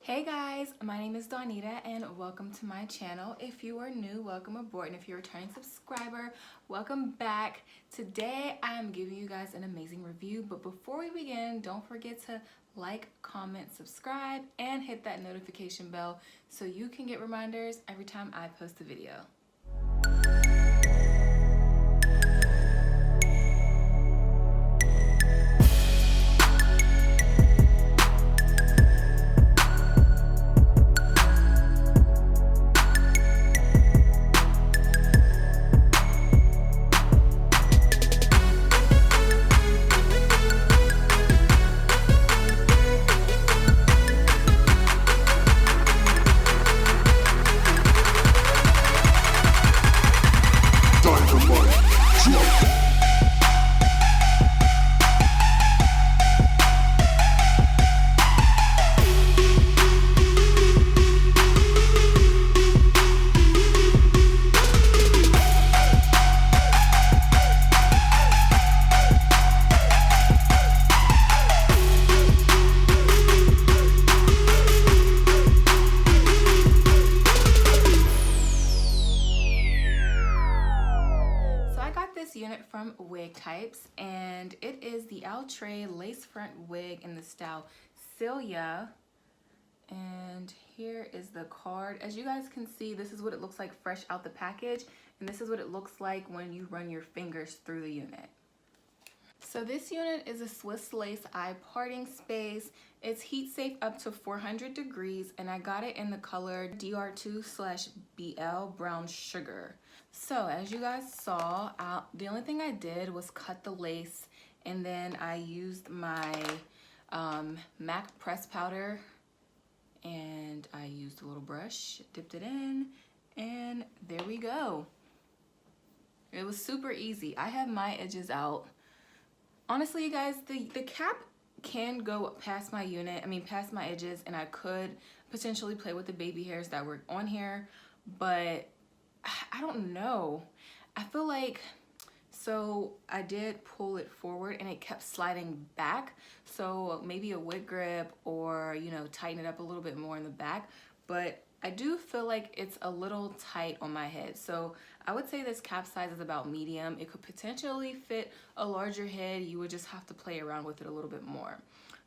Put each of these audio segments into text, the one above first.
Hey guys, my name is Donita and welcome to my channel. If you are new, welcome aboard, and if you're a returning subscriber, welcome back. Today I am giving you guys an amazing review, but before we begin, don't forget to like, comment, subscribe, and hit that notification bell so you can get reminders every time I post a video. Unit from Wig Types, and it is the Outre lace front wig in the style Cilia. And here is the card. As you guys can see, this is what it looks like fresh out the package, and this is what it looks like when you run your fingers through the unit. So this unit is a Swiss lace eye parting space. It's heat safe up to 400 degrees, and I got it in the color DR2/BL Brown Sugar. So as you guys saw, the only thing I did was cut the lace, and then I used my MAC press powder, and I used a little brush, dipped it in, and there we go. It was super easy. I have my edges out. Honestly, you guys, the cap can go past my unit, past my edges, and I could potentially play with the baby hairs that were on here, but I don't know. I feel like, so I did pull it forward and it kept sliding back. So maybe a wig grip or, tighten it up a little bit more in the back. But I do feel like it's a little tight on my head. So I would say this cap size is about medium. It could potentially fit a larger head. You would just have to play around with it a little bit more.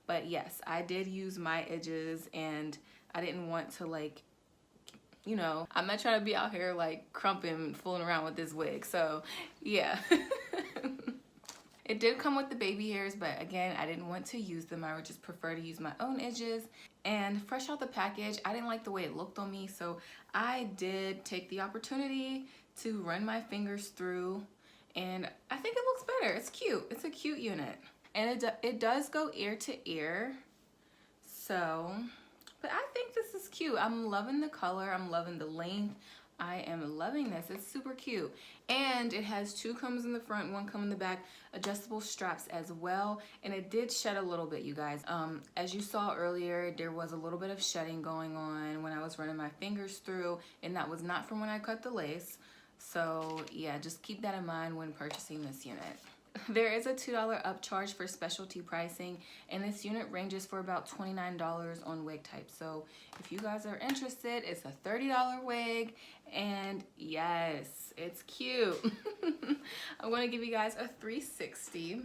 But yes, I did use my edges, and I didn't want to I'm not trying to be out here crumping, fooling around with this wig. So yeah. It did come with the baby hairs, but again, I didn't want to use them. I would just prefer to use my own edges. And fresh out the package, I didn't like the way it looked on me, so I did take the opportunity to run my fingers through, and I think it looks better. It's cute. It's a cute unit. And it does go ear to ear. So, but I think this is cute. I'm loving the color. I'm loving the length. I am loving this. It's super cute. And it has two combs in the front, one comb in the back, adjustable straps as well. And it did shed a little bit, you guys. As you saw earlier, there was a little bit of shedding going on when I was running my fingers through, and that was not from when I cut the lace. So yeah, just keep that in mind when purchasing this unit. There is a $2 upcharge for specialty pricing, and this unit ranges for about $29 on Wig Type. So if you guys are interested, it's a $30 wig, and yes, it's cute. I'm going to give you guys a 360.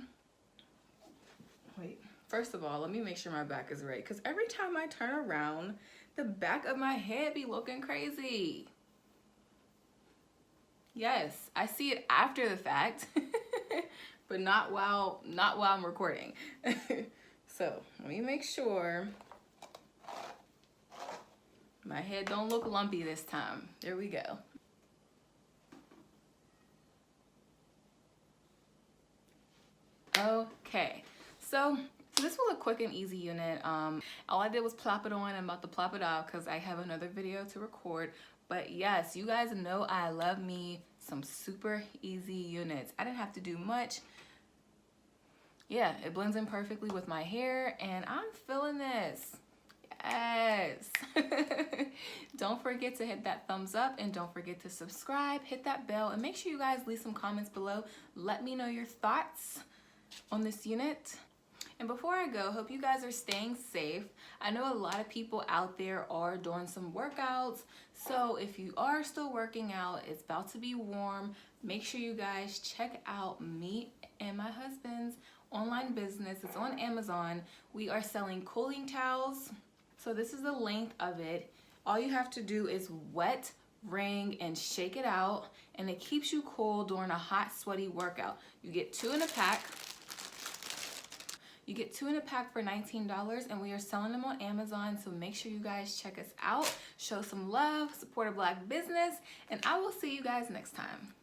Wait, first of all, let me make sure my back is right, because every time I turn around, the back of my head be looking crazy. Yes, I see it after the fact. But not while I'm recording. So let me make sure my head don't look lumpy this time. There we go. Okay, so this was a quick and easy unit. All I did was plop it on. I'm about to plop it off because I have another video to record. But yes, you guys know I love me some super easy units. I didn't have to do much. Yeah, it blends in perfectly with my hair, and I'm feeling this. Yes. Don't forget to hit that thumbs up, and don't forget to subscribe, hit that bell, and make sure you guys leave some comments below. Let me know your thoughts on this unit. And before I go, hope you guys are staying safe. I know a lot of people out there are doing some workouts. So if you are still working out, it's about to be warm. Make sure you guys check out me and my husband's online business. It's on Amazon. We are selling cooling towels. So this is the length of it. All you have to do is wet, wring, and shake it out, and it keeps you cool during a hot, sweaty workout. You get 2 in a pack. You get 2 in a pack for $19, and we are selling them on Amazon, so make sure you guys check us out, show some love, support a Black business, and I will see you guys next time.